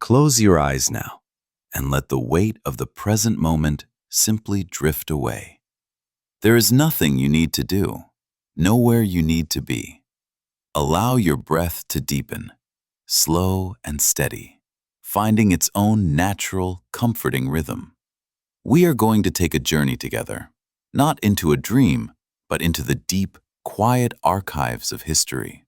Close your eyes now and let the weight of the present moment simply drift away. There is nothing you need to do, nowhere you need to be. Allow your breath to deepen, slow and steady, finding its own natural, comforting rhythm. We are going to take a journey together, not into a dream, but into the deep, quiet archives of history.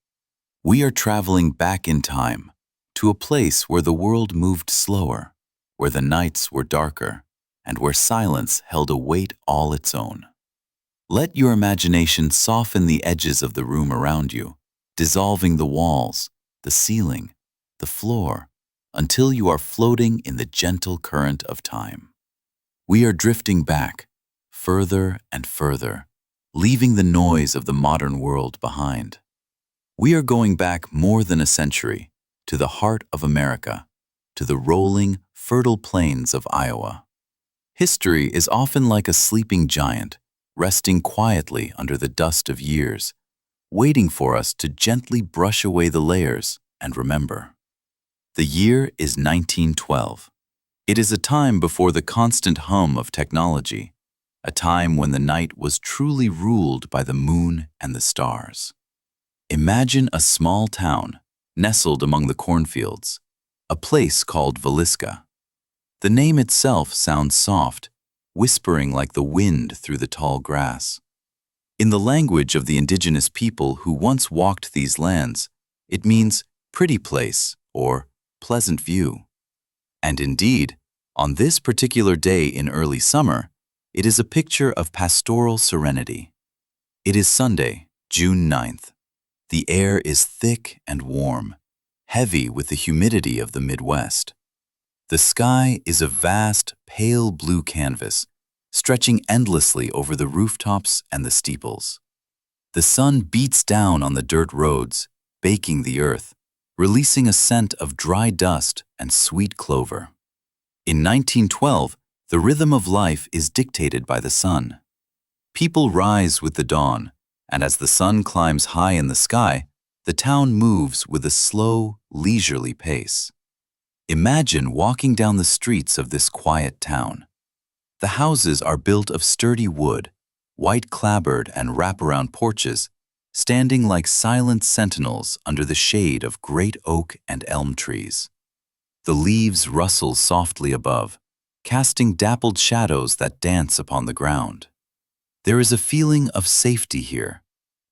We are traveling back in time to a place where the world moved slower, where the nights were darker, and where silence held a weight all its own. Let your imagination soften the edges of the room around you, dissolving the walls, the ceiling, the floor, until you are floating in the gentle current of time. We are drifting back, further and further, leaving the noise of the modern world behind. We are going back more than a century, to the heart of America, to the rolling, fertile plains of Iowa. History is often like a sleeping giant, resting quietly under the dust of years, waiting for us to gently brush away the layers and remember. The year is 1912. It is a time before the constant hum of technology, a time when the night was truly ruled by the moon and the stars. Imagine a small town, nestled among the cornfields, a place called Villisca. The name itself sounds soft, whispering like the wind through the tall grass. In the language of the indigenous people who once walked these lands, it means pretty place or pleasant view. And indeed, on this particular day in early summer, it is a picture of pastoral serenity. It is Sunday, June 9th. The air is thick and warm, heavy with the humidity of the Midwest. The sky is a vast, pale blue canvas, stretching endlessly over the rooftops and the steeples. The sun beats down on the dirt roads, baking the earth, releasing a scent of dry dust and sweet clover. In 1912, the rhythm of life is dictated by the sun. People rise with the dawn, and as the sun climbs high in the sky, the town moves with a slow, leisurely pace. Imagine walking down the streets of this quiet town. The houses are built of sturdy wood, white clapboard and wraparound porches, standing like silent sentinels under the shade of great oak and elm trees. The leaves rustle softly above, casting dappled shadows that dance upon the ground. There is a feeling of safety here,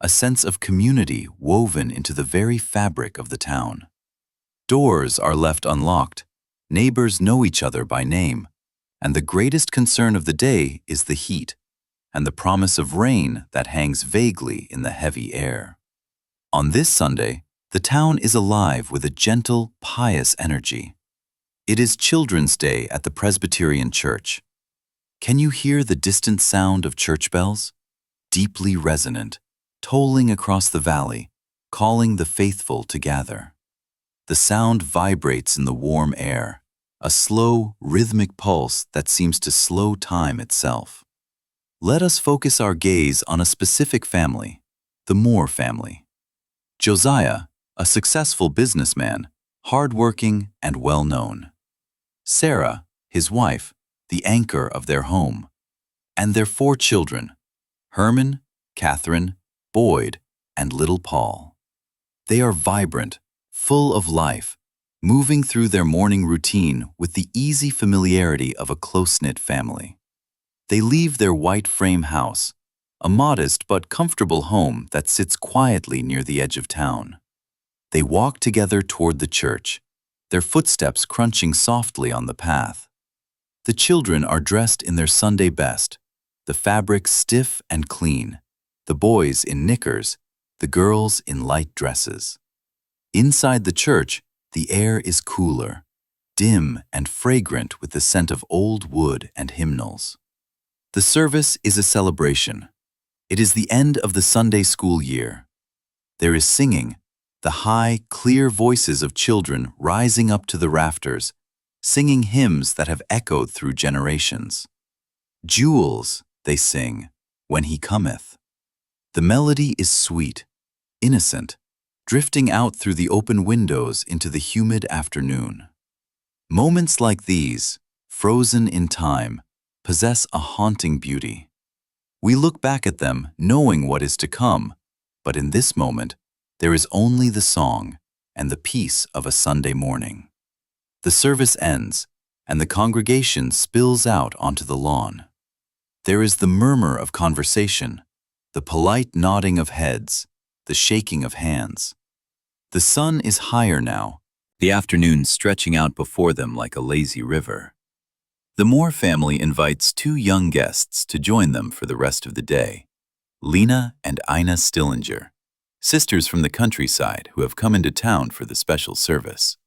a sense of community woven into the very fabric of the town. Doors are left unlocked, neighbors know each other by name, and the greatest concern of the day is the heat and the promise of rain that hangs vaguely in the heavy air. On this Sunday, the town is alive with a gentle, pious energy. It is Children's Day at the Presbyterian Church. Can you hear the distant sound of church bells? Deeply resonant, tolling across the valley, calling the faithful to gather. The sound vibrates in the warm air, a slow, rhythmic pulse that seems to slow time itself. Let us focus our gaze on a specific family, the Moore family. Josiah, a successful businessman, hardworking and well-known. Sarah, his wife, the anchor of their home. And their 4 children, Herman, Catherine, Boyd, and little Paul. They are vibrant, full of life, moving through their morning routine with the easy familiarity of a close-knit family. They leave their white frame house, a modest but comfortable home that sits quietly near the edge of town. They walk together toward the church, their footsteps crunching softly on the path. The children are dressed in their Sunday best, the fabric stiff and clean, the boys in knickers, the girls in light dresses. Inside the church, the air is cooler, dim and fragrant with the scent of old wood and hymnals. The service is a celebration. It is the end of the Sunday school year. There is singing, the high, clear voices of children rising up to the rafters, singing hymns that have echoed through generations. Jewels, they sing, when he cometh. The melody is sweet, innocent, drifting out through the open windows into the humid afternoon. Moments like these, frozen in time, possess a haunting beauty. We look back at them knowing what is to come, but in this moment, there is only the song and the peace of a Sunday morning. The service ends, and the congregation spills out onto the lawn. There is the murmur of conversation, the polite nodding of heads, the shaking of hands. The sun is higher now, the afternoon stretching out before them like a lazy river. The Moore family invites two young guests to join them for the rest of the day, Lena and Ina Stillinger, sisters from the countryside who have come into town for the special service.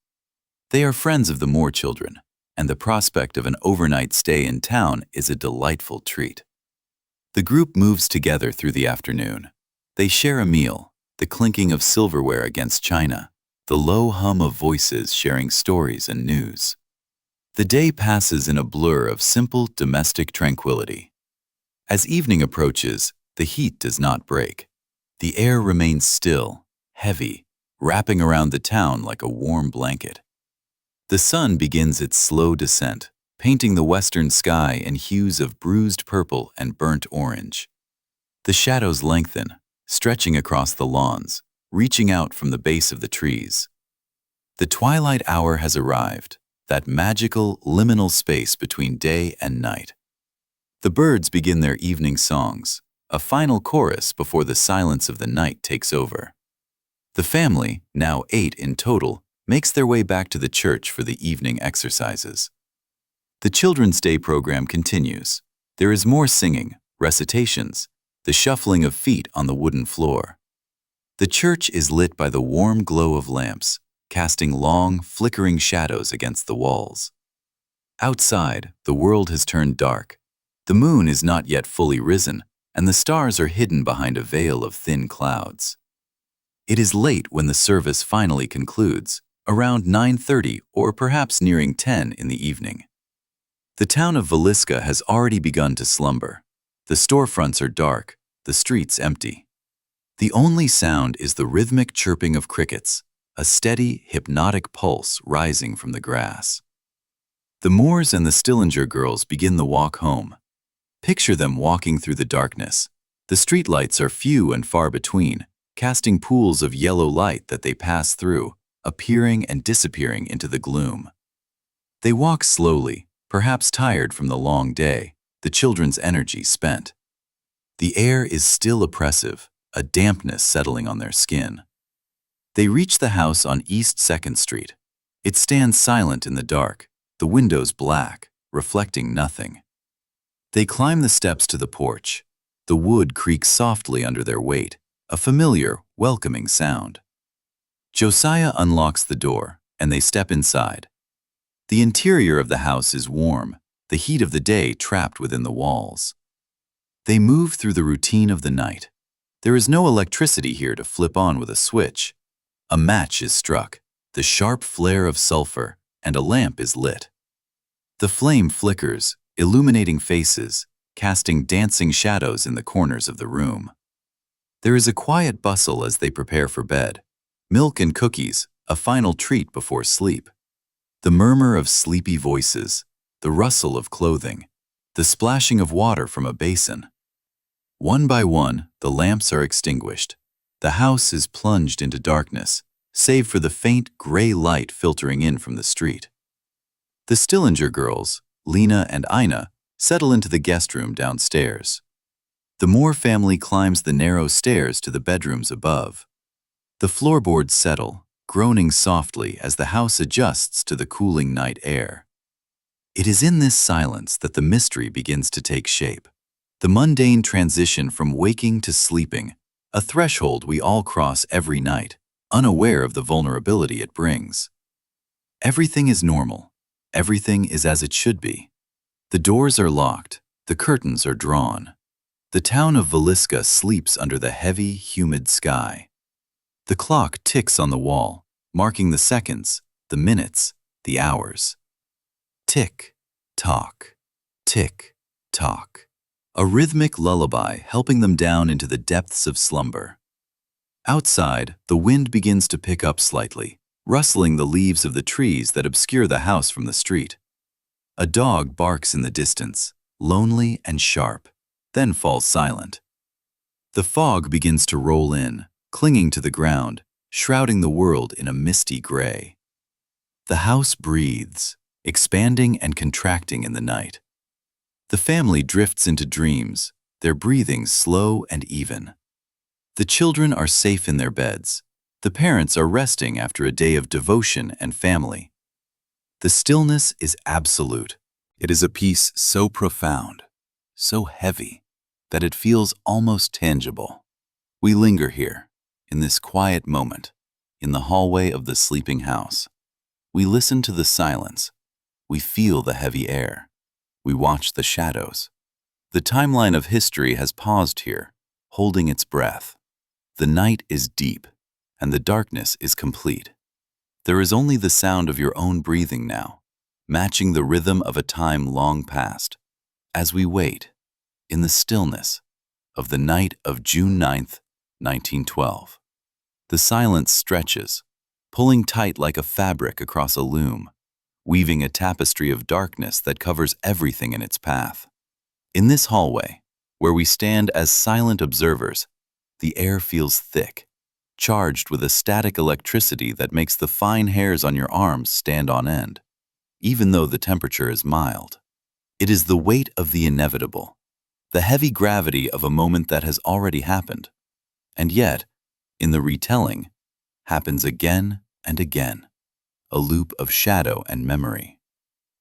They are friends of the Moore children, and the prospect of an overnight stay in town is a delightful treat. The group moves together through the afternoon. They share a meal, the clinking of silverware against china, the low hum of voices sharing stories and news. The day passes in a blur of simple domestic tranquility. As evening approaches, the heat does not break. The air remains still, heavy, wrapping around the town like a warm blanket. The sun begins its slow descent, painting the western sky in hues of bruised purple and burnt orange. The shadows lengthen, stretching across the lawns, reaching out from the base of the trees. The twilight hour has arrived, that magical, liminal space between day and night. The birds begin their evening songs, a final chorus before the silence of the night takes over. The family, now 8 in total, makes their way back to the church for the evening exercises. The Children's Day program continues. There is more singing, recitations, the shuffling of feet on the wooden floor. The church is lit by the warm glow of lamps, casting long, flickering shadows against the walls. Outside, the world has turned dark. The moon is not yet fully risen, and the stars are hidden behind a veil of thin clouds. It is late when the service finally concludes, around 9:30 or perhaps nearing 10 in the evening. The town of Villisca has already begun to slumber. The storefronts are dark, the streets empty. The only sound is the rhythmic chirping of crickets, a steady, hypnotic pulse rising from the grass. The Moores and the Stillinger girls begin the walk home. Picture them walking through the darkness. The streetlights are few and far between, casting pools of yellow light that they pass through, appearing and disappearing into the gloom. They walk slowly, perhaps tired from the long day, the children's energy spent. The air is still oppressive, a dampness settling on their skin. They reach the house on East 2nd Street. It stands silent in the dark, the windows black, reflecting nothing. They climb the steps to the porch. The wood creaks softly under their weight, a familiar, welcoming sound. Josiah unlocks the door, and they step inside. The interior of the house is warm, the heat of the day trapped within the walls. They move through the routine of the night. There is no electricity here to flip on with a switch. A match is struck, the sharp flare of sulfur, and a lamp is lit. The flame flickers, illuminating faces, casting dancing shadows in the corners of the room. There is a quiet bustle as they prepare for bed. Milk and cookies, a final treat before sleep. The murmur of sleepy voices, the rustle of clothing, the splashing of water from a basin. One by one, the lamps are extinguished. The house is plunged into darkness, save for the faint gray light filtering in from the street. The Stillinger girls, Lena and Ina, settle into the guest room downstairs. The Moore family climbs the narrow stairs to the bedrooms above. The floorboards settle, groaning softly as the house adjusts to the cooling night air. It is in this silence that the mystery begins to take shape. The mundane transition from waking to sleeping, a threshold we all cross every night, unaware of the vulnerability it brings. Everything is normal. Everything is as it should be. The doors are locked. The curtains are drawn. The town of Villisca sleeps under the heavy, humid sky. The clock ticks on the wall, marking the seconds, the minutes, the hours. Tick, tock, tick, tock. A rhythmic lullaby helping them down into the depths of slumber. Outside, the wind begins to pick up slightly, rustling the leaves of the trees that obscure the house from the street. A dog barks in the distance, lonely and sharp, then falls silent. The fog begins to roll in, clinging to the ground, shrouding the world in a misty gray. The house breathes, expanding and contracting in the night. The family drifts into dreams, their breathing slow and even. The children are safe in their beds. The parents are resting after a day of devotion and family. The stillness is absolute. It is a peace so profound, so heavy, that it feels almost tangible. We linger here, in this quiet moment, in the hallway of the sleeping house. We listen to the silence. We feel the heavy air. We watch the shadows. The timeline of history has paused here, holding its breath. The night is deep, and the darkness is complete. There is only the sound of your own breathing now, matching the rhythm of a time long past, as we wait, in the stillness of the night of June 9th, 1912. The silence stretches, pulling tight like a fabric across a loom, weaving a tapestry of darkness that covers everything in its path. In this hallway, where we stand as silent observers, the air feels thick, charged with a static electricity that makes the fine hairs on your arms stand on end, even though the temperature is mild. It is the weight of the inevitable, the heavy gravity of a moment that has already happened, and yet, in the retelling, happens again and again, a loop of shadow and memory.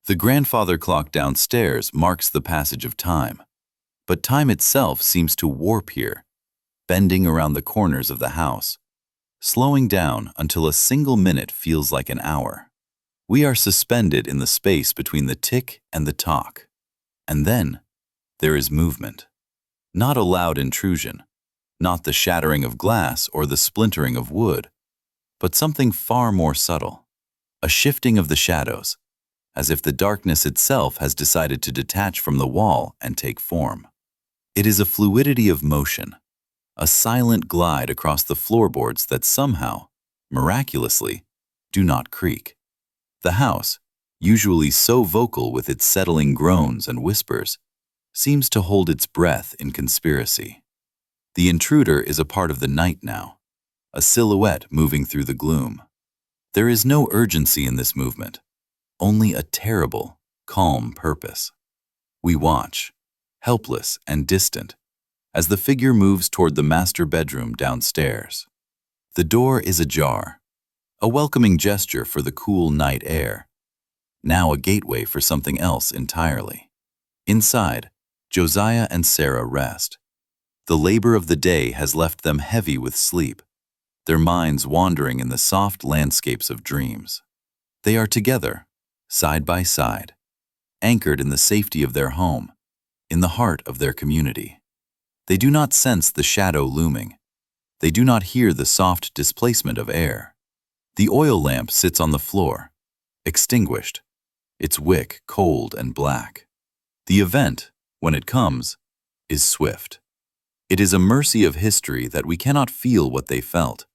The grandfather clock downstairs marks the passage of time, but time itself seems to warp here, bending around the corners of the house, slowing down until a single minute feels like an hour. We are suspended in the space between the tick and the tock. And then, there is movement. Not a loud intrusion, not the shattering of glass or the splintering of wood, but something far more subtle, a shifting of the shadows, as if the darkness itself has decided to detach from the wall and take form. It is a fluidity of motion, a silent glide across the floorboards that somehow, miraculously, do not creak. The house, usually so vocal with its settling groans and whispers, seems to hold its breath in conspiracy. The intruder is a part of the night now, a silhouette moving through the gloom. There is no urgency in this movement, only a terrible, calm purpose. We watch, helpless and distant, as the figure moves toward the master bedroom downstairs. The door is ajar, a welcoming gesture for the cool night air, now a gateway for something else entirely. Inside, Josiah and Sarah rest. The labor of the day has left them heavy with sleep, their minds wandering in the soft landscapes of dreams. They are together, side by side, anchored in the safety of their home, in the heart of their community. They do not sense the shadow looming. They do not hear the soft displacement of air. The oil lamp sits on the floor, extinguished, its wick cold and black. The event, when it comes, is swift. It is a mercy of history that we cannot feel what they felt.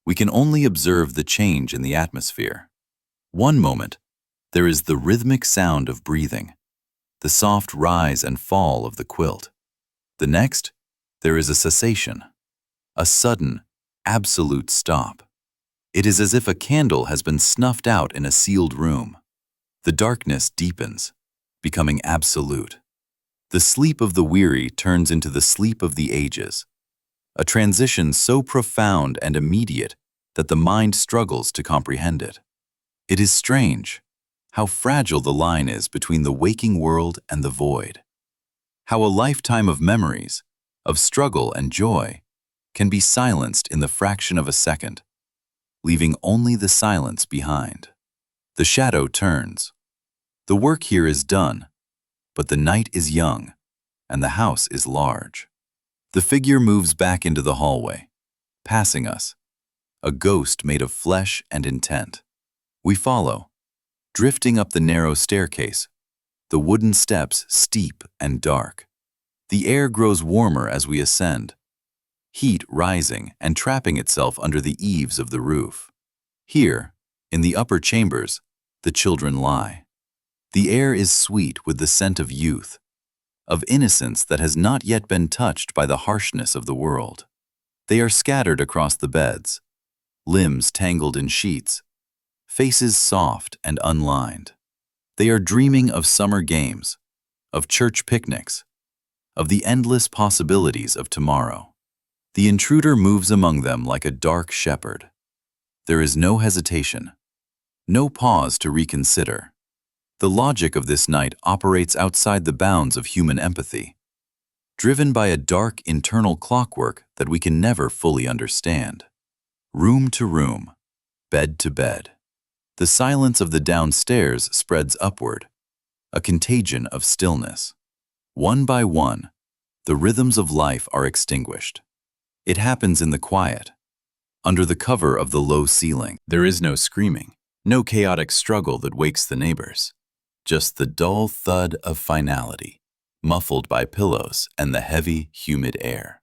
We can only observe the change in the atmosphere. One moment, there is the rhythmic sound of breathing, the soft rise and fall of the quilt. The next, there is a cessation, a sudden, absolute stop. It is as if a candle has been snuffed out in a sealed room. The darkness deepens, becoming absolute. The sleep of the weary turns into the sleep of the ages, a transition so profound and immediate that the mind struggles to comprehend it. It is strange how fragile the line is between the waking world and the void, how a lifetime of memories, of struggle and joy, can be silenced in the fraction of a second, leaving only the silence behind. The shadow turns. The work here is done, but the night is young, and the house is large. The figure moves back into the hallway, passing us, a ghost made of flesh and intent. We follow, drifting up the narrow staircase, the wooden steps steep and dark. The air grows warmer as we ascend, heat rising and trapping itself under the eaves of the roof. Here, In the upper chambers, the children lie. The air is sweet with the scent of youth, of innocence that has not yet been touched by the harshness of the world. They are scattered across the beds, limbs tangled in sheets, faces soft and unlined. They are dreaming of summer games, of church picnics, of the endless possibilities of tomorrow. The intruder moves among them like a dark shepherd. There is no hesitation, no pause to reconsider. The logic of this night operates outside the bounds of human empathy, driven by a dark internal clockwork that we can never fully understand. Room to room, bed to bed. The silence of the downstairs spreads upward, a contagion of stillness. One by one, the rhythms of life are extinguished. It happens in the quiet, under the cover of the low ceiling. There is no screaming, no chaotic struggle that wakes the neighbors. Just the dull thud of finality, muffled by pillows and the heavy, humid air.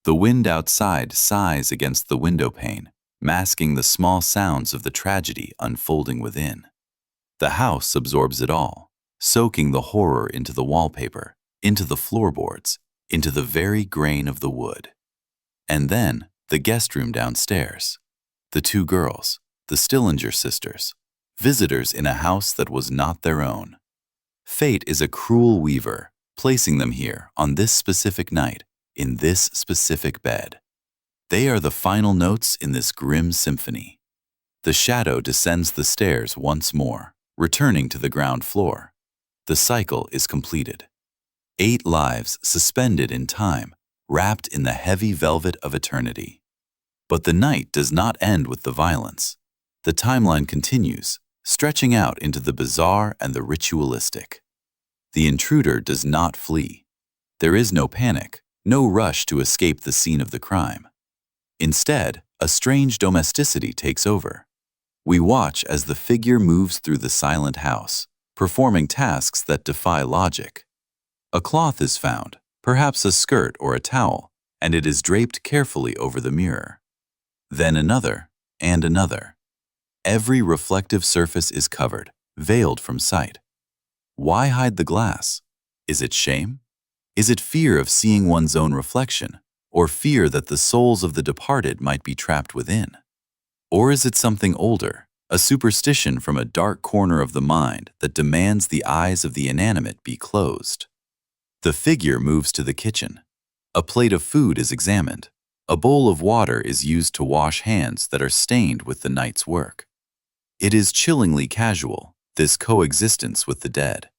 The wind outside sighs against the window pane, masking the small sounds of the tragedy unfolding within. The house absorbs it all, soaking the horror into the wallpaper, into the floorboards, into the very grain of the wood. And then, the guest room downstairs. The two girls, the Stillinger sisters, visitors in a house that was not their own. Fate is a cruel weaver, placing them here on this specific night, in this specific bed. They are the final notes in this grim symphony. The shadow descends the stairs once more, returning to the ground floor. The cycle is completed. 8 lives suspended in time, wrapped in the heavy velvet of eternity. But the night does not end with the violence. The timeline continues, stretching out into the bizarre and the ritualistic. The intruder does not flee. There is no panic, no rush to escape the scene of the crime. Instead, a strange domesticity takes over. We watch as the figure moves through the silent house, performing tasks that defy logic. A cloth is found, perhaps a skirt or a towel, and it is draped carefully over the mirror. Then another, and another. Every reflective surface is covered, veiled from sight. Why hide the glass? Is it shame? Is it fear of seeing one's own reflection, or fear that the souls of the departed might be trapped within? Or is it something older, a superstition from a dark corner of the mind that demands the eyes of the inanimate be closed? The figure moves to the kitchen. A plate of food is examined. A bowl of water is used to wash hands that are stained with the night's work. It is chillingly casual, this coexistence with the dead.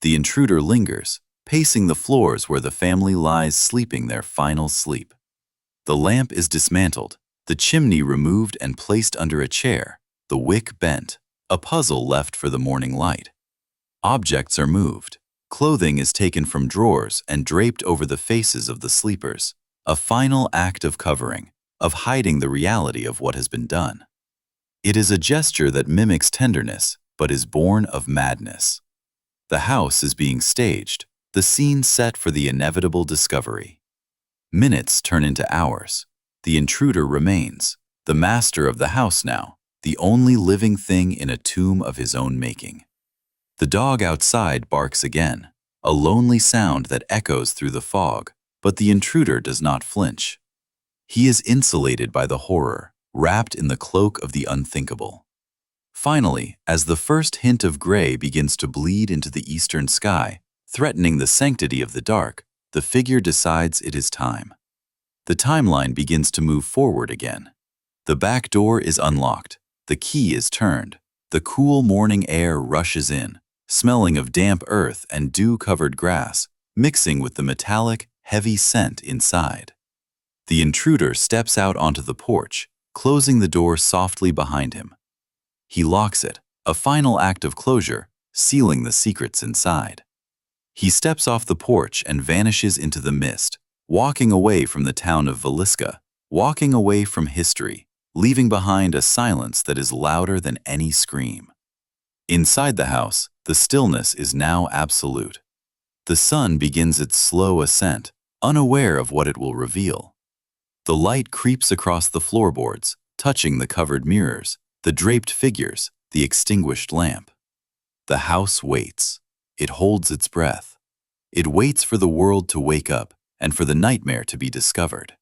The intruder lingers, pacing the floors where the family lies sleeping their final sleep. The lamp is dismantled, the chimney removed and placed under a chair, the wick bent, a puzzle left for the morning light. Objects are moved. Clothing is taken from drawers and draped over the faces of the sleepers, a final act of covering, of hiding the reality of what has been done. It is a gesture that mimics tenderness, but is born of madness. The house is being staged, the scene set for the inevitable discovery. Minutes turn into hours. The intruder remains, the master of the house now, the only living thing in a tomb of his own making. The dog outside barks again, a lonely sound that echoes through the fog, but the intruder does not flinch. He is insulated by the horror, wrapped in the cloak of the unthinkable. Finally, as the first hint of gray begins to bleed into the eastern sky, threatening the sanctity of the dark, the figure decides it is time. The timeline begins to move forward again. The back door is unlocked, the key is turned, the cool morning air rushes in, smelling of damp earth and dew-covered grass, mixing with the metallic, heavy scent inside. The intruder steps out onto the porch, closing the door softly behind him. He locks it, a final act of closure, sealing the secrets inside. He steps off the porch and vanishes into the mist, walking away from the town of Villisca, walking away from history, leaving behind a silence that is louder than any scream. Inside the house, the stillness is now absolute. The sun begins its slow ascent, unaware of what it will reveal. The light creeps across the floorboards, touching the covered mirrors, The draped figures, the extinguished lamp. The house waits. It holds its breath. It waits for the world to wake up and for the nightmare to be discovered.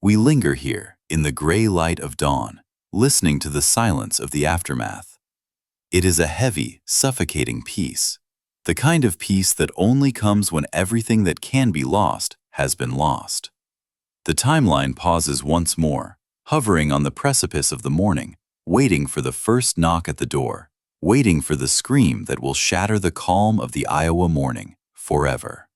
We linger here in the gray light of dawn, listening to the silence of the aftermath. It is a heavy, suffocating peace, the kind of peace that only comes when everything that can be lost has been lost. The timeline pauses once more, hovering on the precipice of the morning, waiting for the first knock at the door, waiting for the scream that will shatter the calm of the Iowa morning forever.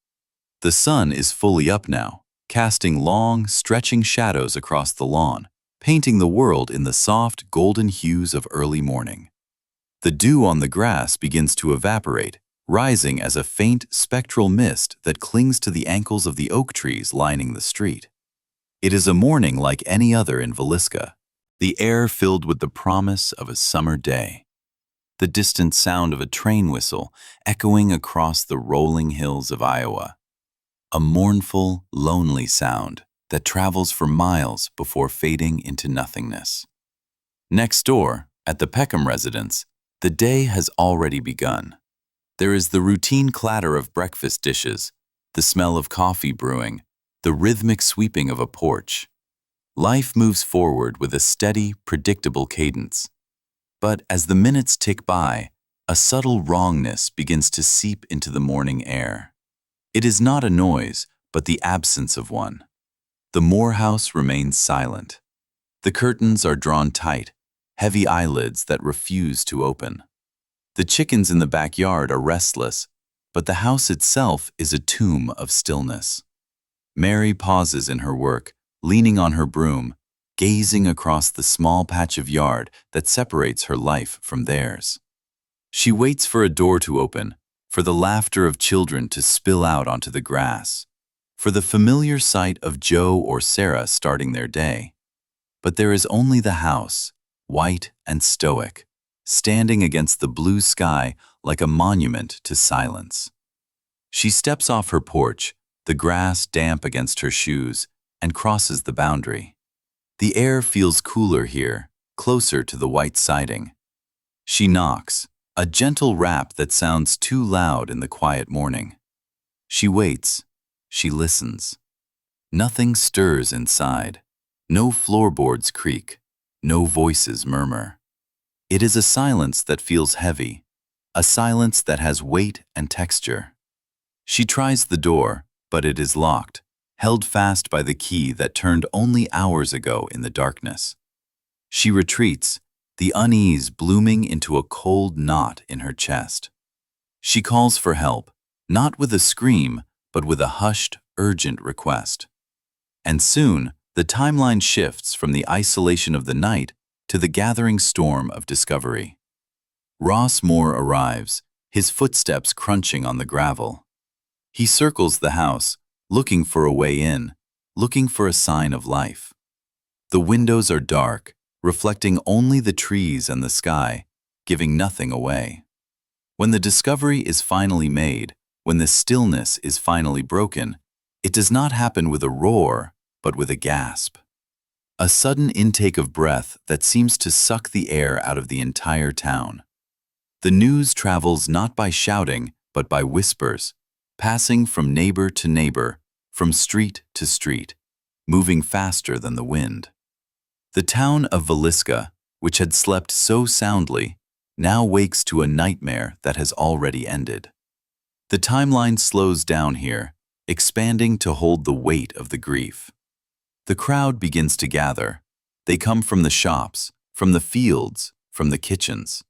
The sun is fully up now, casting long, stretching shadows across the lawn, painting the world in the soft, golden hues of early morning. The dew on the grass begins to evaporate, rising as a faint, spectral mist that clings to the ankles of the oak trees lining the street. It is a morning like any other in Villisca, the air filled with the promise of a summer day. The distant sound of a train whistle echoing across the rolling hills of Iowa. A mournful, lonely sound that travels for miles before fading into nothingness. Next door, at the Peckham residence, the day has already begun. There is the routine clatter of breakfast dishes, the smell of coffee brewing, the rhythmic sweeping of a porch. Life moves forward with a steady, predictable cadence. But as the minutes tick by, a subtle wrongness begins to seep into the morning air. It is not a noise, but the absence of one. The Morehouse remains silent. The curtains are drawn tight, heavy eyelids that refuse to open. The chickens in the backyard are restless, but the house itself is a tomb of stillness. Mary pauses in her work, leaning on her broom, gazing across the small patch of yard that separates her life from theirs. She waits for a door to open, for the laughter of children to spill out onto the grass, for the familiar sight of Joe or Sarah starting their day. But there is only the house, white and stoic, standing against the blue sky like a monument to silence. She steps off her porch, the grass damp against her shoes, and crosses the boundary. The air feels cooler here, closer to the white siding. She knocks, a gentle rap that sounds too loud in the quiet morning. She waits. She listens. Nothing stirs inside. No floorboards creak. No voices murmur. It is a silence that feels heavy, a silence that has weight and texture. She tries the door, but it is locked, held fast by the key that turned only hours ago in the darkness. She retreats, the unease blooming into a cold knot in her chest. She calls for help, not with a scream, but with a hushed, urgent request. And soon, the timeline shifts from the isolation of the night to the gathering storm of discovery. Ross Moore arrives, his footsteps crunching on the gravel. He circles the house, looking for a way in, looking for a sign of life. The windows are dark, reflecting only the trees and the sky, giving nothing away. When the discovery is finally made, when the stillness is finally broken, it does not happen with a roar, but with a gasp. A sudden intake of breath that seems to suck the air out of the entire town. The news travels not by shouting, but by whispers, passing from neighbor to neighbor, from street to street, moving faster than the wind. The town of Villisca, which had slept so soundly, now wakes to a nightmare that has already ended. The timeline slows down here, expanding to hold the weight of the grief. The crowd begins to gather. They come from the shops, from the fields, from the kitchens.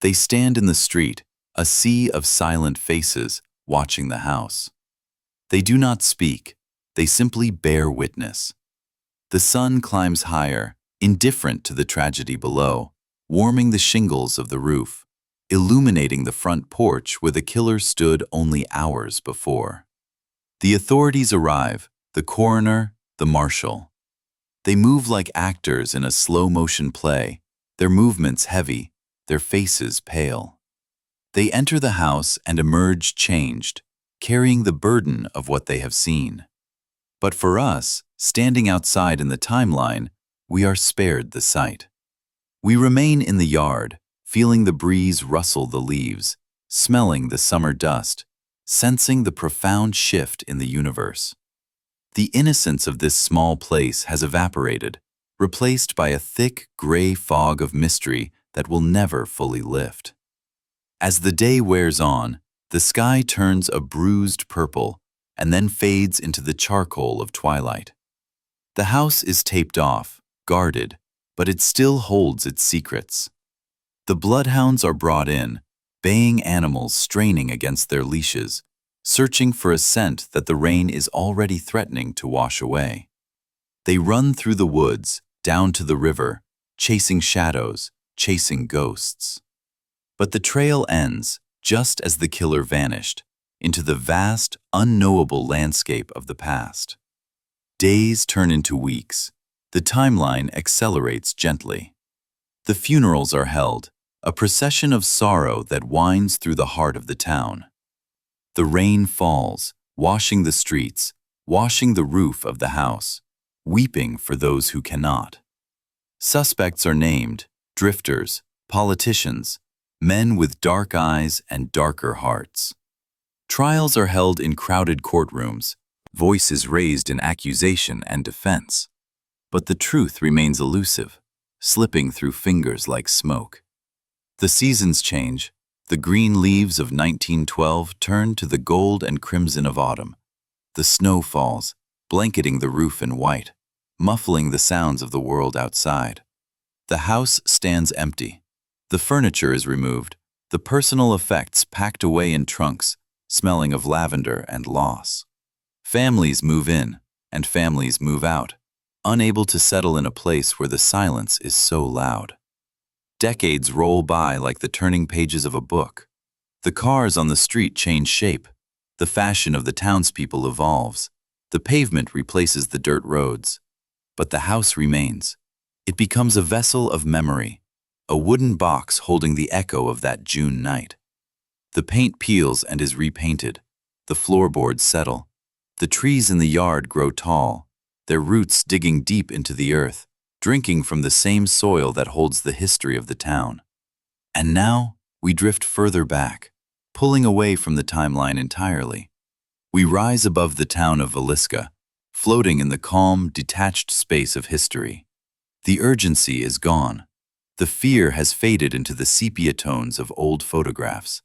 They stand in the street, a sea of silent faces, watching the house. They do not speak, they simply bear witness. The sun climbs higher, indifferent to the tragedy below, warming the shingles of the roof, illuminating the front porch where the killer stood only hours before. The authorities arrive, the coroner, the marshal. They move like actors in a slow-motion play, their movements heavy, their faces pale. They enter the house and emerge changed, carrying the burden of what they have seen. But for us, standing outside in the timeline, we are spared the sight. We remain in the yard, feeling the breeze rustle the leaves, smelling the summer dust, sensing the profound shift in the universe. The innocence of this small place has evaporated, replaced by a thick, gray fog of mystery that will never fully lift. As the day wears on, the sky turns a bruised purple and then fades into the charcoal of twilight. The house is taped off, guarded, but it still holds its secrets. The bloodhounds are brought in, baying animals straining against their leashes, searching for a scent that the rain is already threatening to wash away. They run through the woods, down to the river, chasing shadows, chasing ghosts. But the trail ends just as the killer vanished into the vast, unknowable landscape of the past. Days turn into weeks. The timeline accelerates gently. The funerals are held, a procession of sorrow that winds through the heart of the town. The rain falls, washing the streets, washing the roof of the house, weeping for those who cannot. Suspects are named, drifters, politicians, men with dark eyes and darker hearts. Trials are held in crowded courtrooms, voices raised in accusation and defense. But the truth remains elusive, slipping through fingers like smoke. The seasons change. The green leaves of 1912 turn to the gold and crimson of autumn. The snow falls, blanketing the roof in white, muffling the sounds of the world outside. The house stands empty. The furniture is removed, the personal effects packed away in trunks, smelling of lavender and loss. Families move in, and families move out, unable to settle in a place where the silence is so loud. Decades roll by like the turning pages of a book. The cars on the street change shape. The fashion of the townspeople evolves. The pavement replaces the dirt roads. But the house remains. It becomes a vessel of memory, a wooden box holding the echo of that June night. The paint peels and is repainted. The floorboards settle. The trees in the yard grow tall, their roots digging deep into the earth, drinking from the same soil that holds the history of the town. And now, we drift further back, pulling away from the timeline entirely. We rise above the town of Villisca, floating in the calm, detached space of history. The urgency is gone. The fear has faded into the sepia tones of old photographs.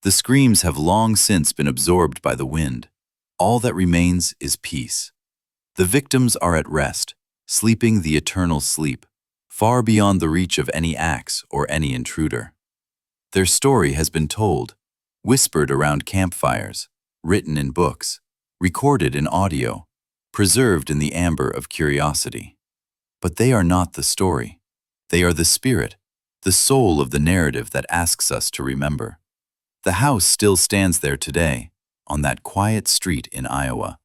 The screams have long since been absorbed by the wind. All that remains is peace. The victims are at rest, sleeping the eternal sleep, far beyond the reach of any axe or any intruder. Their story has been told, whispered around campfires, written in books, recorded in audio, preserved in the amber of curiosity. But they are not the story. They are the spirit, the soul of the narrative that asks us to remember. The house still stands there today, on that quiet street in Iowa.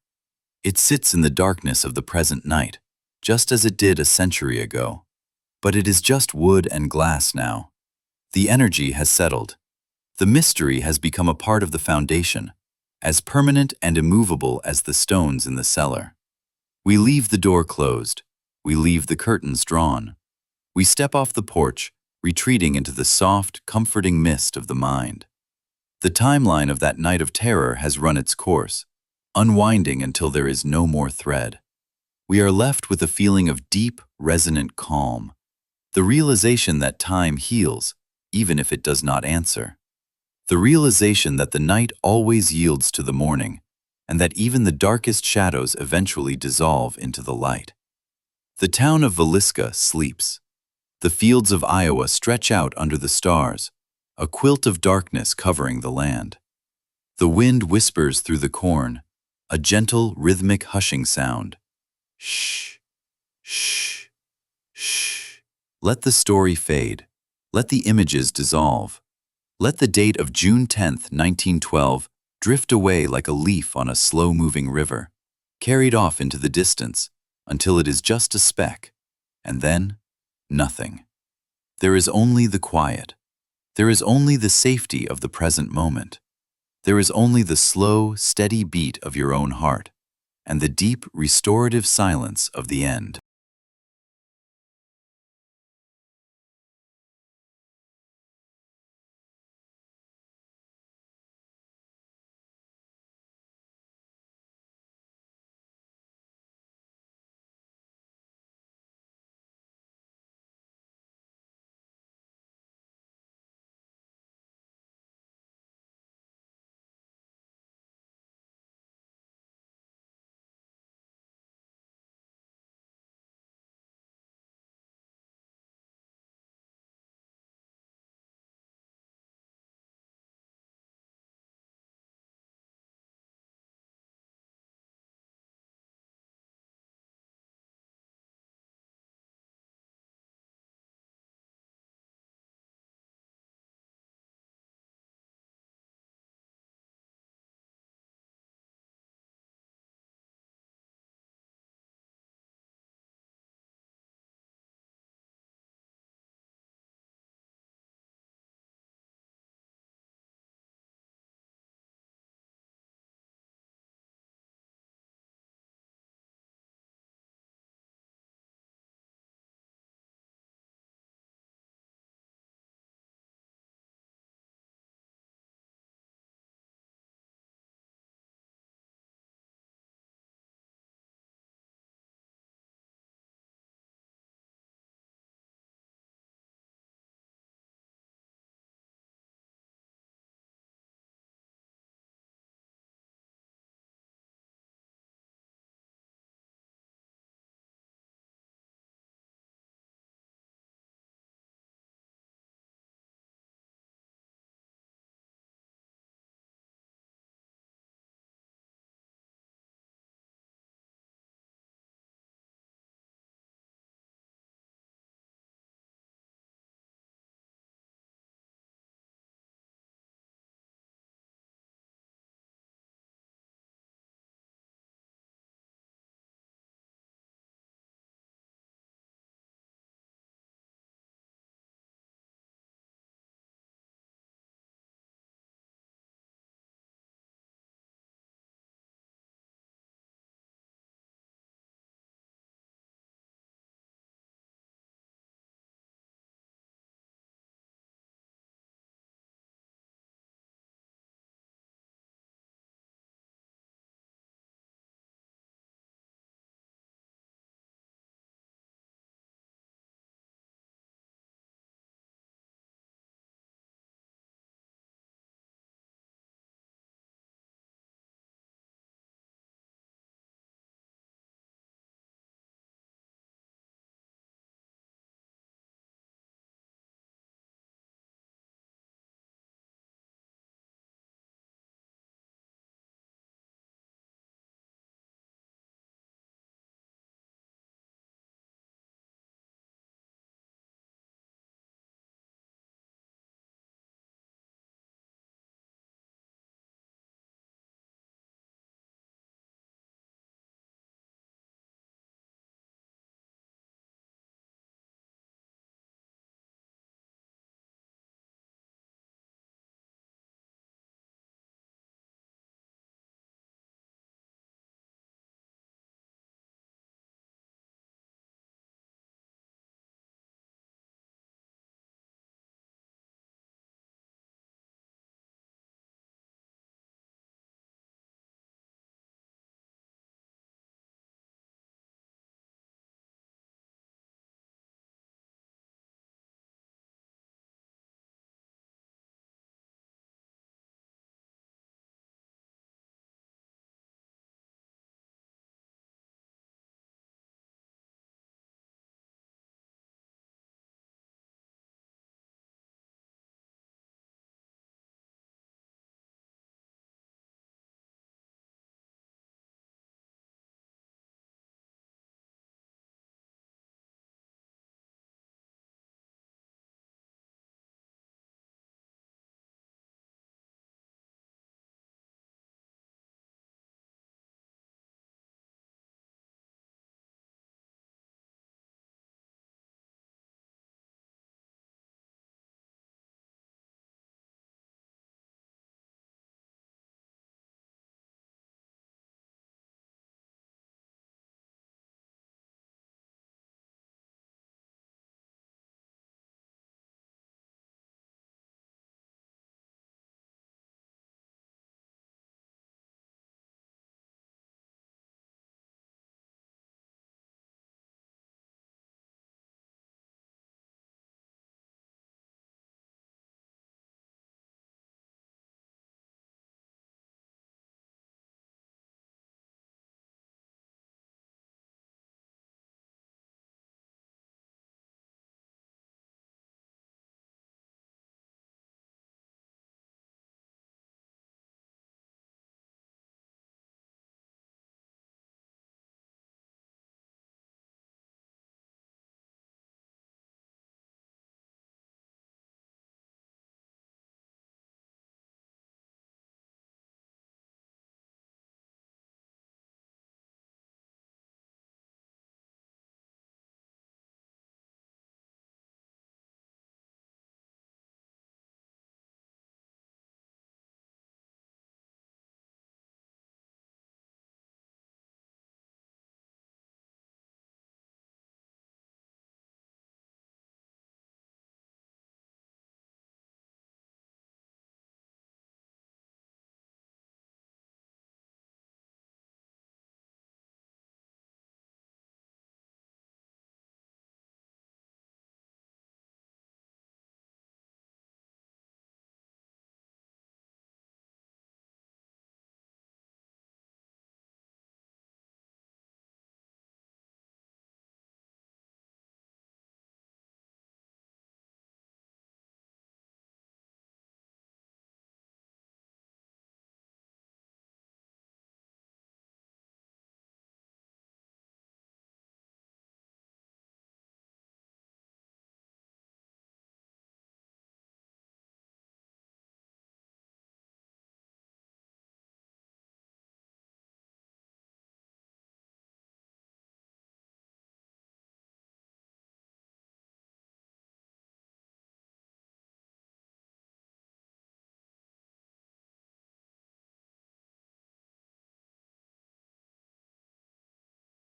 It sits in the darkness of the present night, just as it did a century ago. But it is just wood and glass now. The energy has settled. The mystery has become a part of the foundation, as permanent and immovable as the stones in the cellar. We leave the door closed. We leave the curtains drawn. We step off the porch, retreating into the soft, comforting mist of the mind. The timeline of that night of terror has run its course, unwinding until there is no more thread. We are left with a feeling of deep, resonant calm, the realization that time heals, even if it does not answer. The realization that the night always yields to the morning, and that even the darkest shadows eventually dissolve into the light. The town of Villisca sleeps. The fields of Iowa stretch out under the stars, a quilt of darkness covering the land. The wind whispers through the corn, a gentle, rhythmic hushing sound. Shh, shh, shh. Let the story fade. Let the images dissolve. Let the date of June 10th, 1912, drift away like a leaf on a slow-moving river, carried off into the distance until it is just a speck, and then nothing. There is only the quiet. There is only the safety of the present moment. There is only the slow, steady beat of your own heart, and the deep, restorative silence of the end.